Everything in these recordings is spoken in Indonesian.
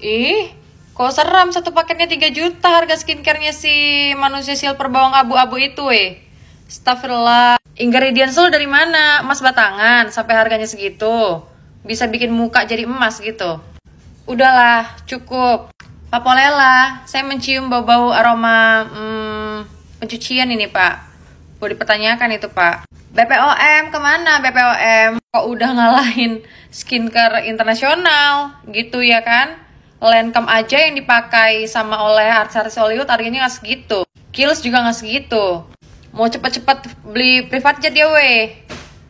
Ih, kok seram, satu paketnya 3 juta harga skincare-nya si manusia silver bawang abu-abu itu Astagfirullah. Ingredients lo dari mana? Emas batangan sampai harganya segitu. Bisa bikin muka jadi emas gitu. Udahlah, cukup. Pak Polela, saya mencium bau-bau aroma pencucian ini, Pak. Boleh dipertanyakan itu, Pak. BPOM kemana BPOM? Kok udah ngalahin skincare internasional gitu ya kan? Lancome aja yang dipakai sama oleh artis-artis Hollywood harganya nggak segitu. Kiehl's juga nggak segitu. Mau cepet-cepet beli privat jet ya weh?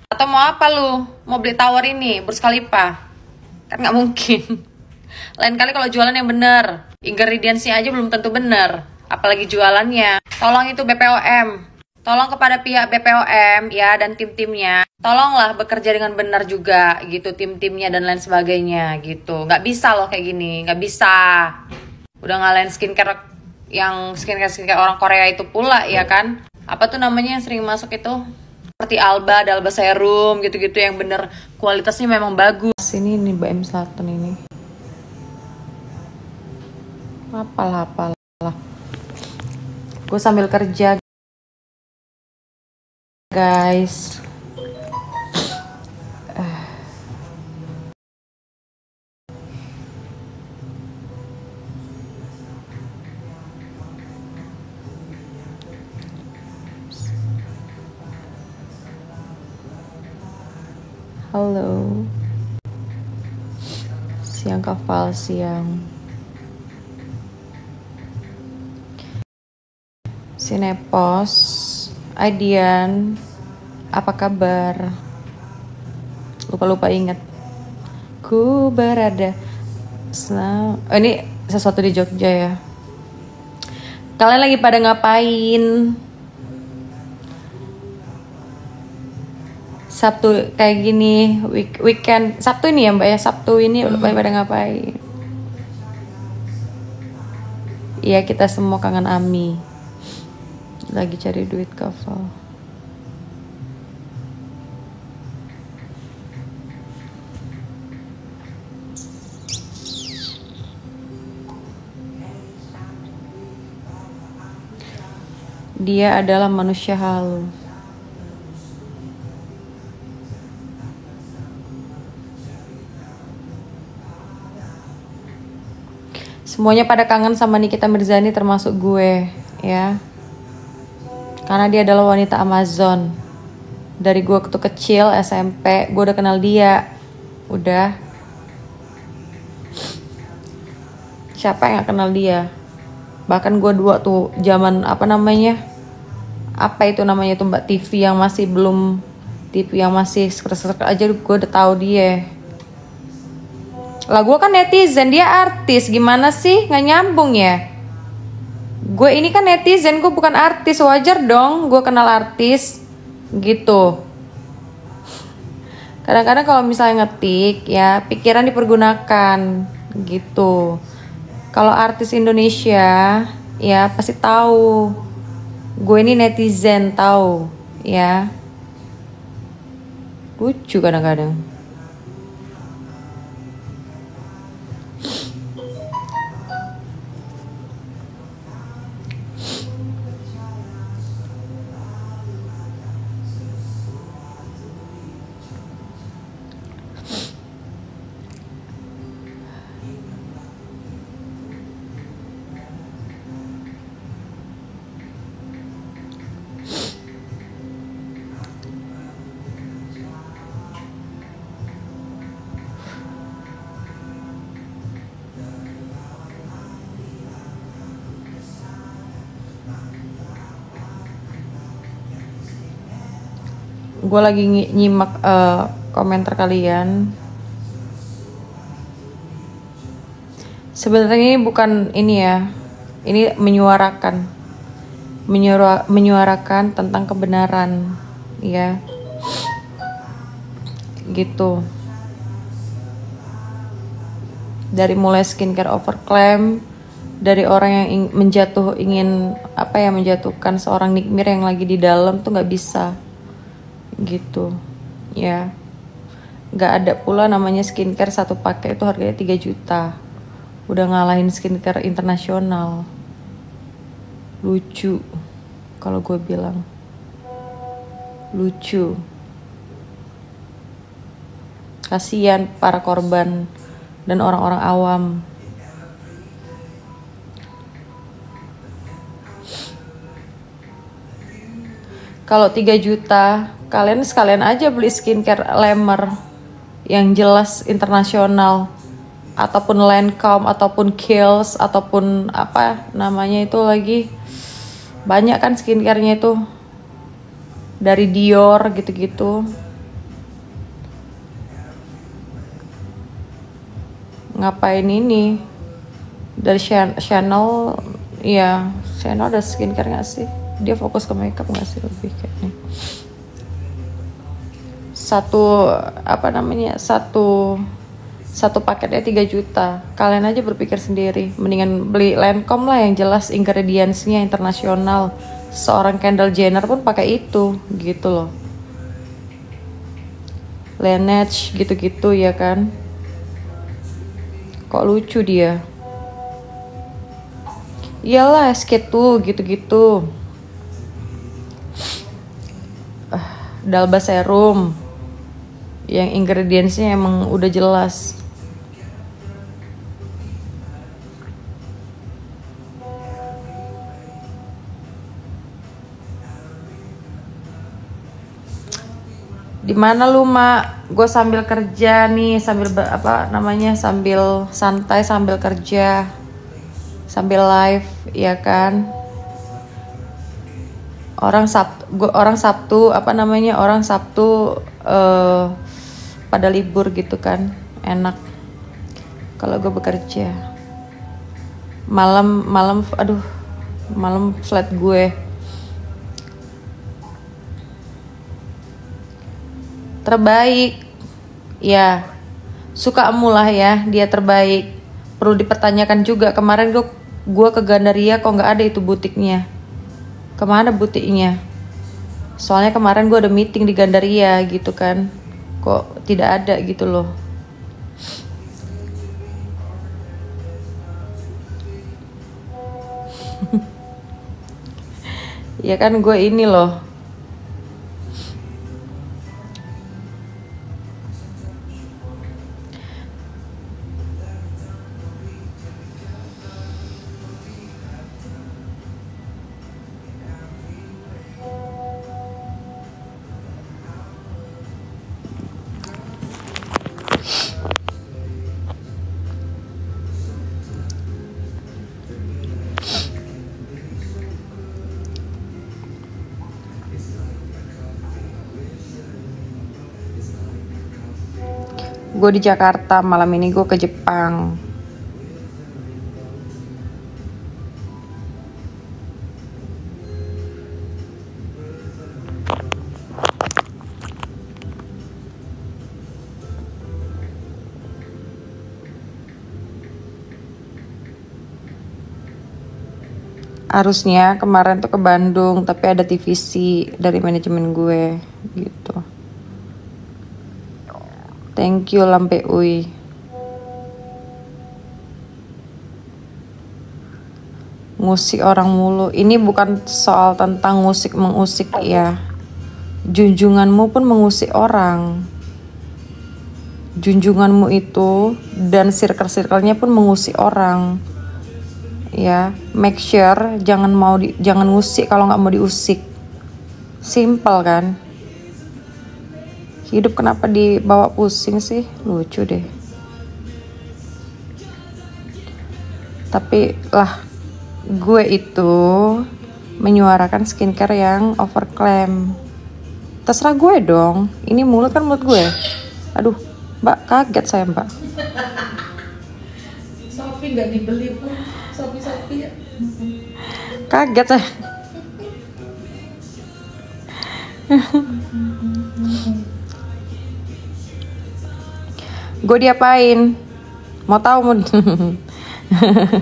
Atau mau apa lu? Mau beli tower ini Burj Khalifa? Kan nggak mungkin. Lain kali kalau jualan yang bener, ingredientsnya aja belum tentu bener, apalagi jualannya. Tolong itu BPOM. Tolong kepada pihak BPOM ya dan tim-timnya, tolonglah bekerja dengan benar juga gitu, tim-timnya dan lain sebagainya gitu. Nggak bisa loh kayak gini, nggak bisa. Udah ngalahin skincare yang skincare orang Korea itu pula ya kan. Apa tuh namanya yang sering masuk itu? Seperti Alba, ada Alba Serum gitu-gitu yang bener kualitasnya memang bagus. Ini BM Selatan ini. Apalah. Gue sambil kerja guys. Halo. Siang Kafal, siang. Sinepos, Aidian, apa kabar? Lupa ingat. Ku berada. Ini sesuatu di Jogja ya. Kalian lagi pada ngapain? Sabtu kayak gini, weekend Sabtu ini ya Mbak ya, Sabtu ini pada ngapain? Iya, kita semua kangen Ami. Lagi cari duit Kafal. Dia adalah manusia halu. Semuanya pada kangen sama Nikita Mirzani termasuk gue ya. Karena dia adalah wanita Amazon. Dari gue waktu kecil SMP, gue udah kenal dia. Udah. Siapa yang gak kenal dia? Bahkan gue dua tuh zaman apa namanya tuh Mbak TV yang masih belum TV yang masih sekrek aja, gue udah tahu dia. Lah gue kan netizen, dia artis, gimana sih, nggak nyambung ya? Gue ini kan netizen, gue bukan artis, wajar dong gue kenal artis gitu. Kadang-kadang kalau misalnya ngetik ya pikiran dipergunakan gitu. Kalau artis Indonesia ya pasti tahu. Gue ini netizen, tahu ya. Lucu kadang-kadang. Gue lagi nyimak komentar kalian. Sebenarnya ini bukan ini ya. Ini menyuarakan tentang kebenaran ya. Gitu. Dari mulai skincare overclaim, dari orang yang ingin menjatuhkan seorang nikmir yang lagi di dalam tuh nggak bisa. Gitu ya, nggak ada pula namanya skincare satu paket itu harganya 3 juta. Udah ngalahin skincare internasional. Lucu kalau gue bilang. Lucu. Kasihan para korban dan orang-orang awam. Kalau 3 juta, kalian sekalian aja beli skincare Lemmer yang jelas internasional, ataupun Lancome, ataupun Kiehl's, ataupun apa namanya itu lagi, banyak kan skincarenya itu dari Dior gitu-gitu. Ngapain ini dari Chanel? Ya Chanel ada skincare nggak sih? Dia fokus ke makeup nggak sih lebih kayaknya. Satu paketnya 3 juta. Kalian aja berpikir sendiri. Mendingan beli Lancome lah yang jelas ingredients-nya internasional. Seorang Kendall Jenner pun pakai itu gitu loh. Laneige gitu-gitu ya kan. Kok lucu dia. Iyalah SK2 gitu-gitu. Dalba serum yang ingredientsnya emang udah jelas. Di mana lu, Mak? Gue sambil kerja nih, sambil sambil santai, sambil kerja, sambil live, ya kan? Orang Sabtu pada libur gitu kan, enak. Kalau gue bekerja malam flat gue. Terbaik ya, suka emulah ya, dia terbaik. Perlu dipertanyakan juga, kemarin gue ke Gandaria kok nggak ada itu butiknya. Kemana butiknya? Soalnya kemarin gue ada meeting di Gandaria gitu kan, kok tidak ada gitu loh. Ya kan gue ini loh. Gue di Jakarta, malam ini gue ke Jepang. Harusnya kemarin tuh ke Bandung, tapi ada TVC dari manajemen gue gitu. Thank you Lampe Uy. Ngusik orang mulu. Ini bukan soal tentang mengusik ya. Junjunganmu pun mengusik orang. Junjunganmu itu dan circle-circle-nya pun mengusik orang. Ya, make sure jangan ngusik kalau nggak mau diusik. Simple kan? Hidup kenapa dibawa pusing sih? Lucu deh. Tapi lah, gue itu menyuarakan skincare yang overclaim. Terserah gue dong. Ini mulut kan mulut gue. Aduh, Mbak, kaget saya, Mbak. Sophie nggak dibeli pun. Sophie ya. Kaget saya. Gue diapain? Mau tahu mau?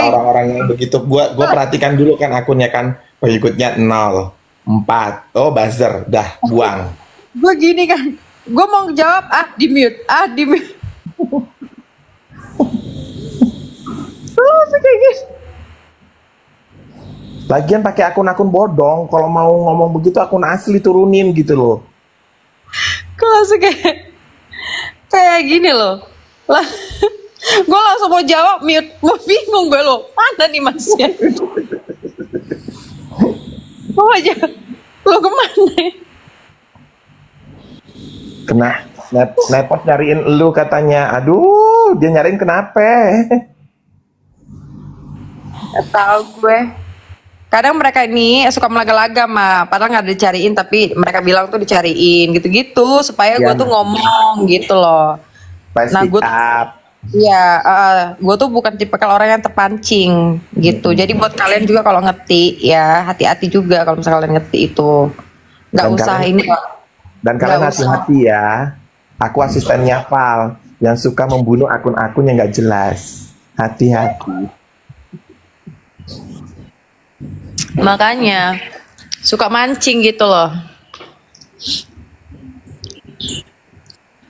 Orang-orang yang begitu, gua perhatikan dulu kan akunnya kan, pengikutnya 0, 4, oh buzzer, dah buang. Gue gini kan, gue mau jawab di mute. Lagian pakai akun-akun bodong. Kalau mau ngomong begitu akun asli turunin gitu loh. Kok langsung kayak gini loh. Lah, gue langsung mau jawab mute, mau bingung gue loh. Mana nih masnya? Mau aja, lo kemana? Kena Nepot nyariin lu katanya. Aduh, dia nyariin kenapa? Gak tahu gue. Kadang mereka ini suka melaga-laga mah, padahal nggak dicariin tapi mereka bilang tuh dicariin gitu-gitu supaya gue Ya. tuh ngomong gitu loh. Pasti Nah, gue ya, gue tuh bukan tipe kalau orang yang terpancing gitu. Jadi buat kalian juga kalau ngetik ya hati-hati juga kalau misalnya kalian ngetik itu. Nggak Dan usah kalian- ini. Dan kalian Nggak usah. hati-hati ya. Aku asistennya Val yang suka membunuh akun-akun yang nggak jelas. Hati-hati. Makanya suka mancing gitu loh.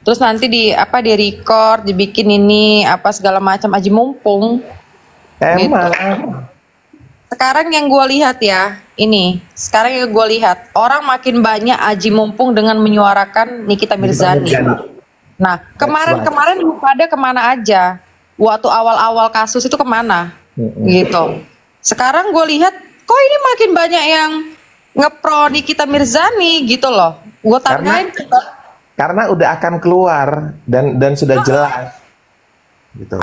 Terus nanti di record, dibikin ini apa segala macam aji mumpung. Emang. Sekarang yang gue lihat ya, sekarang yang gue lihat orang makin banyak aji mumpung dengan menyuarakan Nikita Mirzani. Nah, kemarin lu pada kemana aja? Waktu awal-awal kasus itu kemana? Gitu. Sekarang gue lihat, kok ini makin banyak yang ngepro Nikita Mirzani gitu loh. Gue tanyain, Karena udah akan keluar dan sudah jelas. Gitu.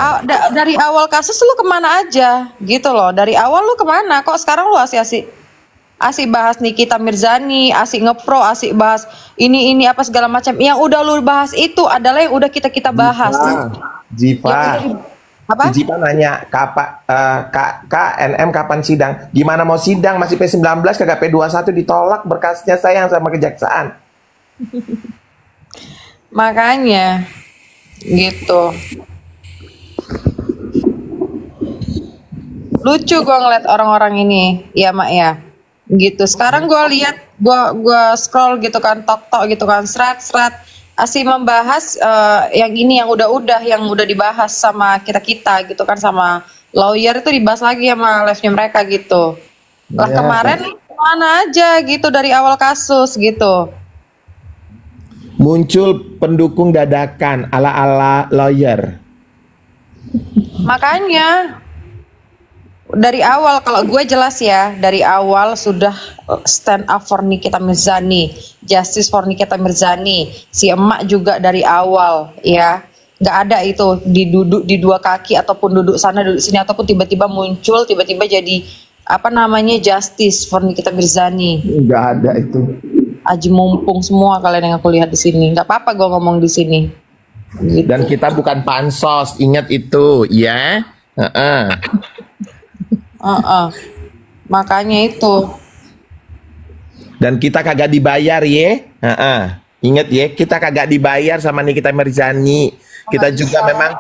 dari awal kasus lu kemana aja? Gitu loh. Dari awal lu kemana? Kok sekarang lu asik bahas Nikita Mirzani, asik ngepro, asik bahas ini apa segala macam. Yang udah lu bahas itu adalah yang udah kita bahas. Jiva. Apa? Jiva nanya, KNM kapan sidang? Gimana mau sidang? Masih P19, kagak P21 ditolak berkasnya sayang sama kejaksaan. Makanya gitu. Lucu gue ngeliat orang-orang ini, ya mak ya. Gitu. Sekarang gue lihat, gue scroll gitu kan, tok gitu kan, serat asih membahas yang ini yang udah dibahas sama kita gitu kan, sama lawyer itu dibahas lagi sama live-nya mereka gitu. Lah Ya. kemarin mana aja gitu dari awal kasus gitu. Muncul pendukung dadakan ala-ala lawyer. Makanya dari awal kalau gue jelas ya, dari awal sudah stand up for Nikita Mirzani, justice for Nikita Mirzani. Si emak juga dari awal ya, nggak ada itu diduduk di dua kaki ataupun duduk sana duduk sini ataupun tiba-tiba muncul tiba-tiba jadi apa namanya justice for Nikita Mirzani. Nggak ada itu. Aji mumpung semua kalian yang aku lihat di sini. Nggak apa-apa gue ngomong di sini. Gitu. Dan kita bukan pansos, ingat itu ya. Makanya itu. Dan kita kagak dibayar ya. Ingat ya, kita kagak dibayar sama Nikita Mirzani. Kita juga memang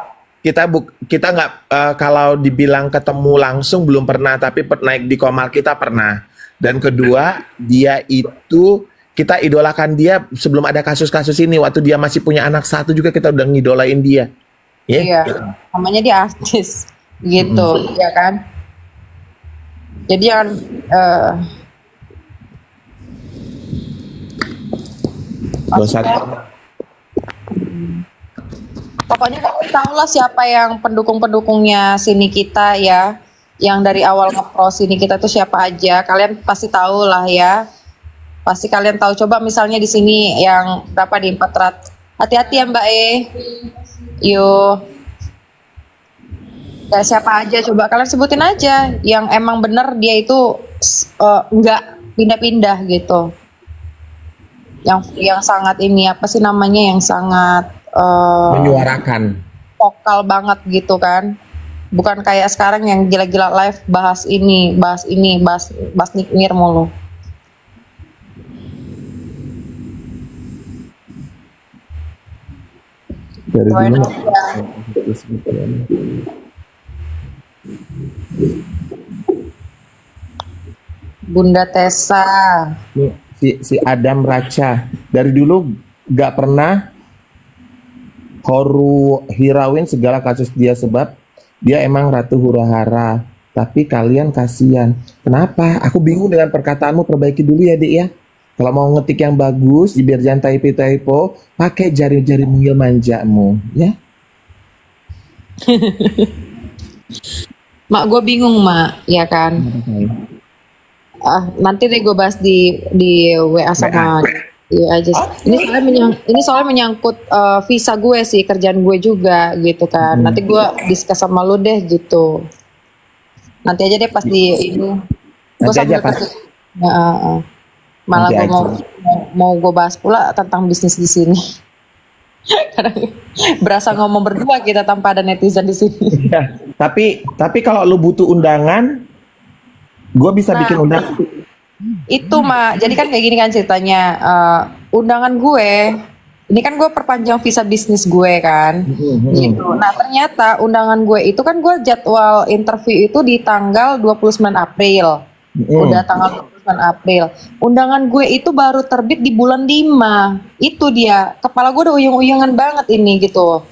kita nggak kalau dibilang ketemu langsung belum pernah, tapi naik di Komal kita pernah. Dan kedua, dia itu kita idolakan dia sebelum ada kasus-kasus ini. Waktu dia masih punya anak satu juga kita udah ngidolain dia. Ya? Iya, namanya dia artis gitu, ya kan? Jadi jangan pokoknya kamu tahu lah siapa yang pendukung-pendukungnya sini kita ya, yang dari awal ngepro sini kita tuh siapa aja. Kalian pasti tahu lah ya. Pasti kalian tahu. Coba misalnya di sini yang berapa di 400. Hati-hati ya Mbak Yuk. Ya, siapa aja coba kalian sebutin aja yang emang bener dia itu nggak pindah-pindah gitu. Yang sangat ini apa sih namanya, yang sangat menyuarakan. vokal banget gitu kan. Bukan kayak sekarang yang gila-gila live bahas Nikmir mulu. Dari Doain dulu. aja. Bunda Tessa. Nih, si Adam Raca dari dulu gak pernah horu hirauin segala kasus dia sebab dia emang ratu hura hara. tapi kalian kasihan. Kenapa? Aku bingung dengan perkataanmu, perbaiki dulu ya, Dik ya. Kalau mau ngetik yang bagus, biar jangan typo, pakai jari-jari mungil manjamu, ya. Mak, gue bingung, Mak, ya kan? Nanti deh gue bahas di WA sama dia aja. Ini soalnya menyangkut visa gue sih, kerjaan gue juga gitu kan. Nanti gue discuss sama lu deh gitu. Nanti aja deh pas di ini. Gue sambil kerja. Malah gue mau gue bahas pula tentang bisnis di sini. Karena berasa ngomong berdua kita tanpa ada netizen di sini. Ya, tapi kalau lu butuh undangan, gue bisa bikin undangan. Itu Mak, jadi kan kayak gini kan ceritanya, undangan gue, ini kan gue perpanjang visa bisnis gue kan, gitu. Nah ternyata undangan gue itu kan gue jadwal interview itu di tanggal 29 April, udah tanggal 29 April. Undangan gue itu baru terbit di bulan 5, itu dia, kepala gue udah uyung-uyungan banget ini gitu.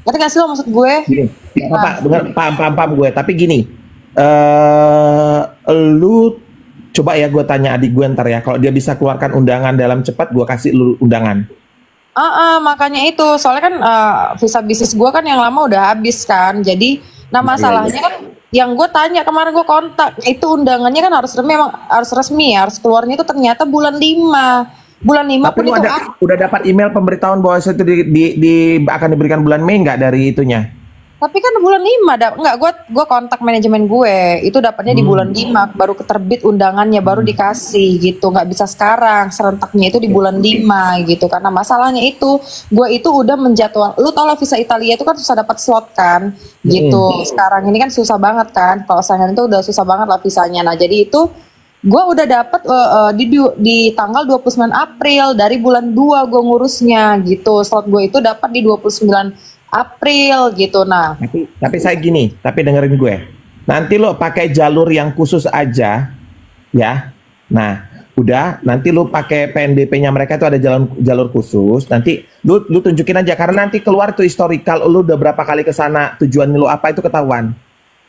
Ngerti gak sih lo maksud gue? Gini, paham gue, tapi gini, lu coba ya gue tanya adik gue ntar ya, kalau dia bisa keluarkan undangan dalam cepat, gue kasih lu undangan. Makanya itu, soalnya kan visa bisnis gue kan yang lama udah habis kan, jadi masalahnya kan yang gue tanya kemarin gue kontak, itu undangannya kan harus resmi, harus keluarnya itu ternyata bulan 5. Bulan 5 Tapi pun itu udah dapat email pemberitahuan bahwa itu akan diberikan bulan Mei nggak dari itunya? Tapi kan bulan 5 enggak, gue kontak manajemen gue, itu dapatnya di bulan 5 baru keterbit undangannya, baru dikasih gitu, nggak bisa sekarang, serentaknya itu di bulan 5 gitu. Karena masalahnya itu, gue itu udah menjadwal, lu tau lah visa Italia itu kan susah dapat slot kan, gitu. Sekarang ini kan susah banget kan, kalau saingan itu udah susah banget lah visanya. Nah jadi itu, gue udah dapet di tanggal 29 April, dari bulan 2 gue ngurusnya gitu, slot gue itu dapat di 29 April gitu. Nah, tapi saya gini, tapi dengerin gue. Nanti lo pakai jalur yang khusus aja, ya. Nah, udah. Nanti lo pakai PNBP-nya mereka itu ada jalur khusus. Nanti lu tunjukin aja, karena nanti keluar tuh historical. Lo udah berapa kali ke sana, tujuan lo apa itu ketahuan.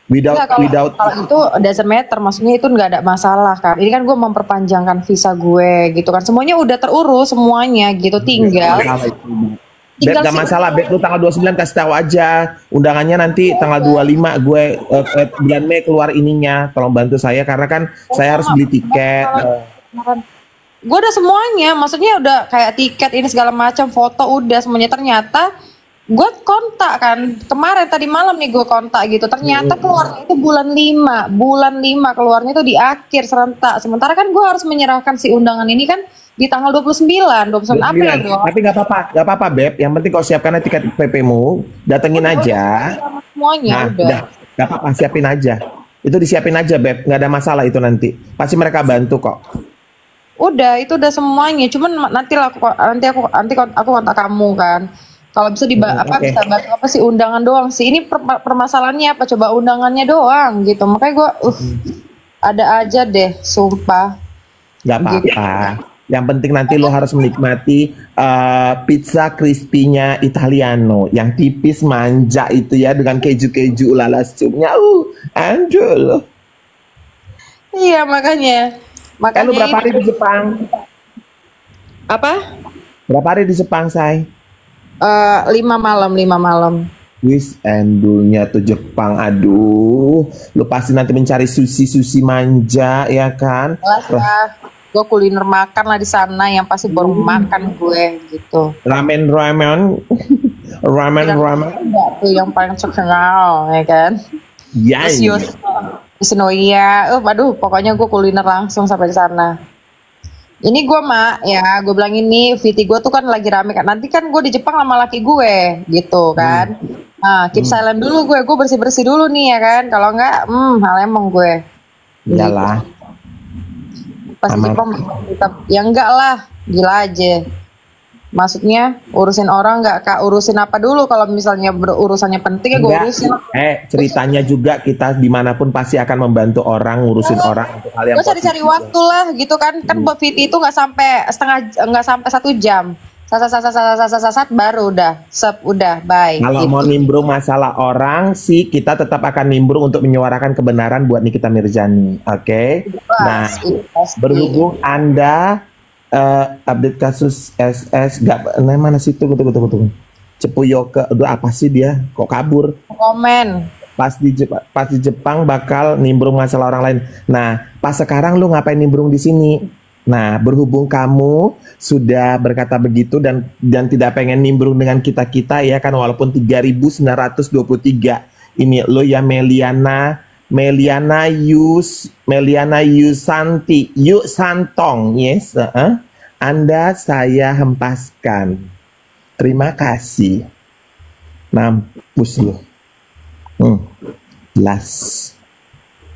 Kalau itu doesn't matter, maksudnya itu nggak ada masalah kan. Ini kan gue memperpanjangkan visa gue gitu kan. Semuanya udah terurus semuanya gitu, tinggal. Beb, gak masalah, Beb, lu tanggal 29 kasih tahu aja. Undangannya nanti tanggal 25 gue bulan Mei keluar ininya. Tolong bantu saya karena kan saya harus beli tiket. Gue udah semuanya, maksudnya udah kayak tiket ini segala macam, foto udah semuanya. Ternyata gue kontak kan kemarin tadi malam nih gue kontak gitu. Ternyata keluarnya itu bulan 5 keluarnya itu di akhir serentak. Sementara kan gue harus menyerahkan si undangan ini kan di tanggal 29 April dong. Tapi nggak apa-apa Beb. Yang penting kau siapkan tiket PP-mu, datengin aja. Semuanya udah. Nggak apa-apa, siapin aja. Itu disiapin aja Beb, nggak ada masalah itu nanti. Pasti mereka bantu kok. Udah, itu udah semuanya. Cuman nanti aku kontak kamu kan. Kalau bisa bisa bantu apa sih, undangan doang sih. Ini permasalahannya apa? Coba undangannya doang gitu. Makanya gue ada aja deh, sumpah. Gak apa-apa. Gitu. Yang penting nanti lo harus menikmati pizza crispy-nya Italiano yang tipis manja itu ya, dengan keju-keju lalasumnya. Anjol. Iya, makanya lu berapa hari di Jepang? Apa? Berapa hari di Jepang, Say? 5 malam. Wis, endulnya tuh Jepang. Aduh, lu pasti nanti mencari sushi manja ya kan? Gue kuliner makan lah di sana, yang pasti baru makan gue gitu. Ramen itu yang paling terkenal ya kan. Yoshinoya. Aduh, pokoknya gue kuliner langsung sampai di sana. Ini gue ya gue bilang ini VT gue tuh kan lagi rame kan. Nanti kan gue di Jepang sama laki gue gitu kan. Nah, keep silent dulu gue bersih dulu nih ya kan. Kalau enggak, hal emang gue. Iyalah. Pas Jepang ya enggak lah, gila aja. Maksudnya urusin orang nggak urusin apa dulu, kalau misalnya urusannya penting ya gue urusin. Ceritanya juga kita dimanapun pasti akan membantu orang, ngurusin orang untuk hal yang gue cari-cari waktu lah gitu kan. Buat VT itu nggak sampai 1 jam Sasat baru udah, udah, bye. Kalau Gitu. mau nimbrung masalah orang sih, kita tetap akan nimbrung untuk menyuarakan kebenaran buat Nikita Mirzani, oke? Nah, berhubung Anda update kasus SS, nah mana sih? Tunggu. Cepu Yoke, aduh apa sih dia? Kok kabur? Komen. Pas di Jepang bakal nimbrung masalah orang lain. Nah, pas sekarang lu ngapain nimbrung di sini? Nah, berhubung kamu sudah berkata begitu dan tidak pengen nimbrung dengan kita ya kan, walaupun 3.923 ini lo ya Meliana Yusanti Yuk Santong, yes, Anda saya hempaskan. Terima kasih. Mampus lo. Jelas.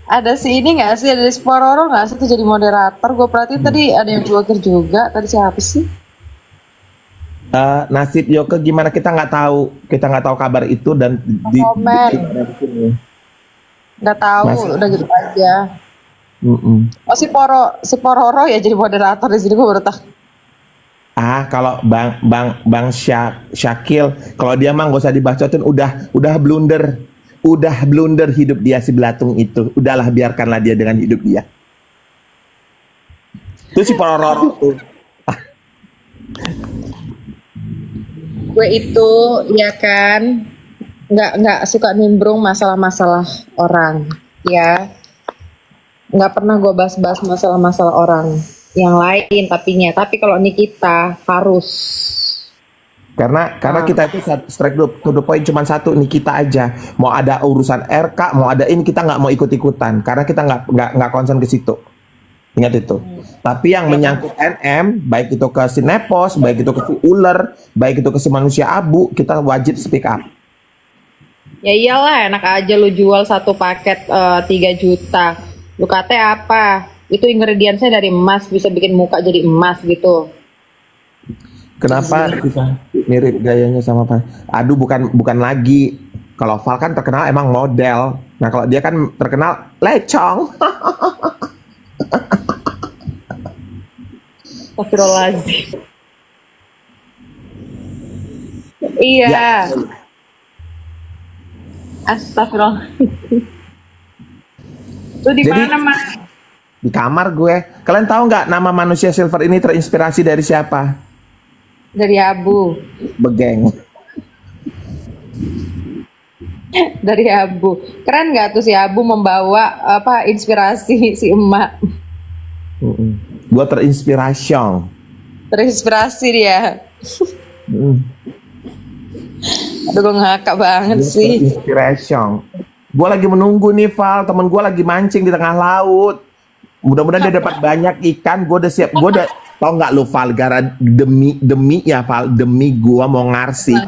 Ada si ini nggak sih, ada si Pororo nggak sih tuh jadi moderator? Gue perhatiin tadi ada yang blogger juga. Tadi siapa sih? Nasib Yoke gimana, kita nggak tahu kabar itu dan komen. Nggak tahu, udah gitu aja. Oh si Pororo ya jadi moderator di sini, gue baru tahu. Kalau Bang Syakil, kalau dia mah gak usah dibacotin, udah blunder hidup dia si belatung itu. Udahlah, biarkanlah dia dengan hidup dia. Itu si Pororo tuh. Gue itu ya kan nggak suka nimbrung masalah-masalah orang, ya. Nggak pernah gue bahas-bahas masalah-masalah orang yang lain tapi kalau Nikita harus. Karena kita itu strike to the point, cuma satu, Nikita aja. Mau ada urusan RK, mau ada ini, kita nggak mau ikut-ikutan karena kita nggak concern ke situ. Ingat itu. Tapi yang menyangkut NM, baik itu ke si Nepos, baik itu ke si Ular, baik itu ke si manusia abu, kita wajib speak up. Ya iyalah, enak aja lu jual satu paket 3 juta. Lu katanya apa? Itu ingredientsnya dari emas, bisa bikin muka jadi emas gitu. Kenapa bisa mirip gayanya sama Pak? Aduh, bukan lagi. Kalau Val kan terkenal emang model. Nah, kalau dia kan terkenal lecong. Astagfirullahaladzim. Iya. Ya. Astagfirullahaladzim. Lu di mana, Mas? Di kamar gue. Kalian tahu nggak nama manusia silver ini terinspirasi dari siapa? Dari Abu. Begeng. Dari Abu. Keren nggak tuh si Abu membawa inspirasi si emak. Gue terinspirasi. Terinspirasi dia. Aduh, gue ngakak banget sih. Terinspirasi. Gue lagi menunggu nih, Val. Temen gue lagi mancing di tengah laut. Mudah-mudahan dia dapat banyak ikan. Gue udah siap. Gue udah, tau nggak lu, Val? Gara demi ya, Val. Demi gue mau ngarsik.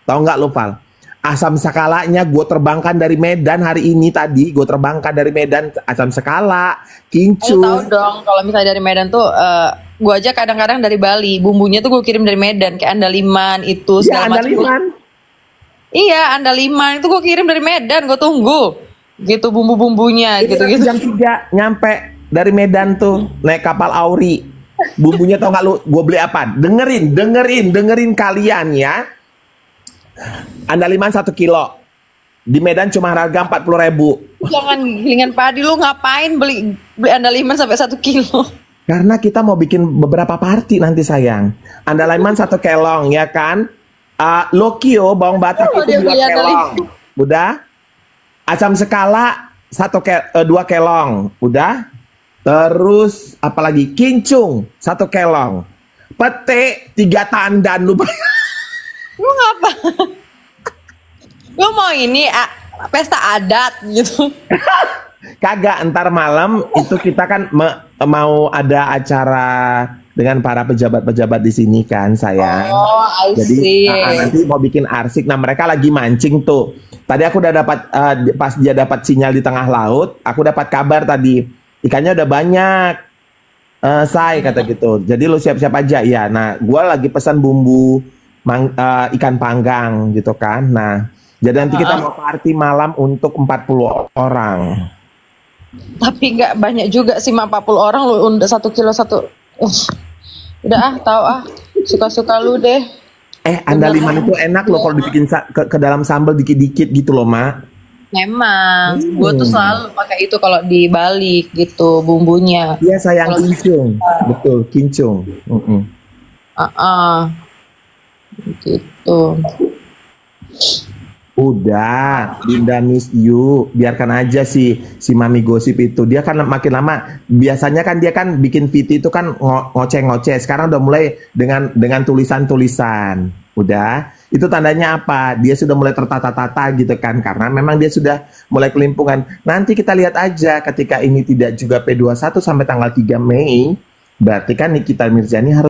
Tau nggak lu, Val? Asam sekalanya gue terbangkan dari Medan hari ini tadi. Gue terbangkan dari Medan, asam sekala, kincu. Lu tahu dong, kalau misalnya dari Medan tuh, gue aja kadang-kadang dari Bali. Bumbunya tuh gue kirim dari Medan, kayak andaliman itu Ya, segala macam. andaliman. Iya, andaliman itu gue kirim dari Medan. Gue tunggu, gitu bumbu-bumbunya, gitu-gitu. Jam 3 nyampe dari Medan tuh, naik kapal Auri. Bumbunya tau nggak lu? Gue beli apa? Dengerin kalian ya. Andaliman 1 kilo. Di Medan cuma harga 40.000. Jangan gilingan padi, lu ngapain beli andaliman sampai 1 kilo? Karena kita mau bikin beberapa party nanti, sayang. Andaliman 1 kelong ya kan. Lokio bawang batak itu 2 kelong. Udah. Asam sekala 2 kelong. Udah. Terus apalagi kincung 1 kelong. Pete 3 tandan lu. Lu ngapa? Lu mau ini pesta adat gitu? Kagak, ntar malam itu kita kan mau ada acara dengan para pejabat-pejabat di sini kan, sayang. Oh, I see. Jadi nanti mau bikin arsik. Nah, mereka lagi mancing tuh. Tadi aku udah dapat pas dia dapat sinyal di tengah laut, aku dapat kabar tadi ikannya udah banyak. Say kata gitu. Jadi lu siap-siap aja ya. Nah, gua lagi pesan bumbu ikan panggang gitu kan. Nah, jadi nanti kita mau party malam untuk 40 orang. Tapi nggak banyak juga sih, 40 orang lu udah 1 kilo 1. Udah tahu suka-suka lu deh. Andaliman itu enak loh kalau dibikin ke dalam sambal dikit-dikit gitu loh, Mak. Memang, gue tuh selalu pakai itu kalau dibalik gitu bumbunya. Iya sayang, kincung. Betul, kincung. Gitu. Udah, Dinda miss you. Biarkan aja si Mami Gosip itu. Dia kan makin lama, biasanya kan dia kan bikin VT itu kan ngoceh-ngoceh. Sekarang udah mulai dengan tulisan-tulisan. Udah, itu tandanya apa? Dia sudah mulai tertata-tata gitu kan. Karena memang dia sudah mulai kelimpungan. Nanti kita lihat aja ketika ini tidak juga P21 sampai tanggal 3 Mei. Berarti kan Nikita Mirzani harus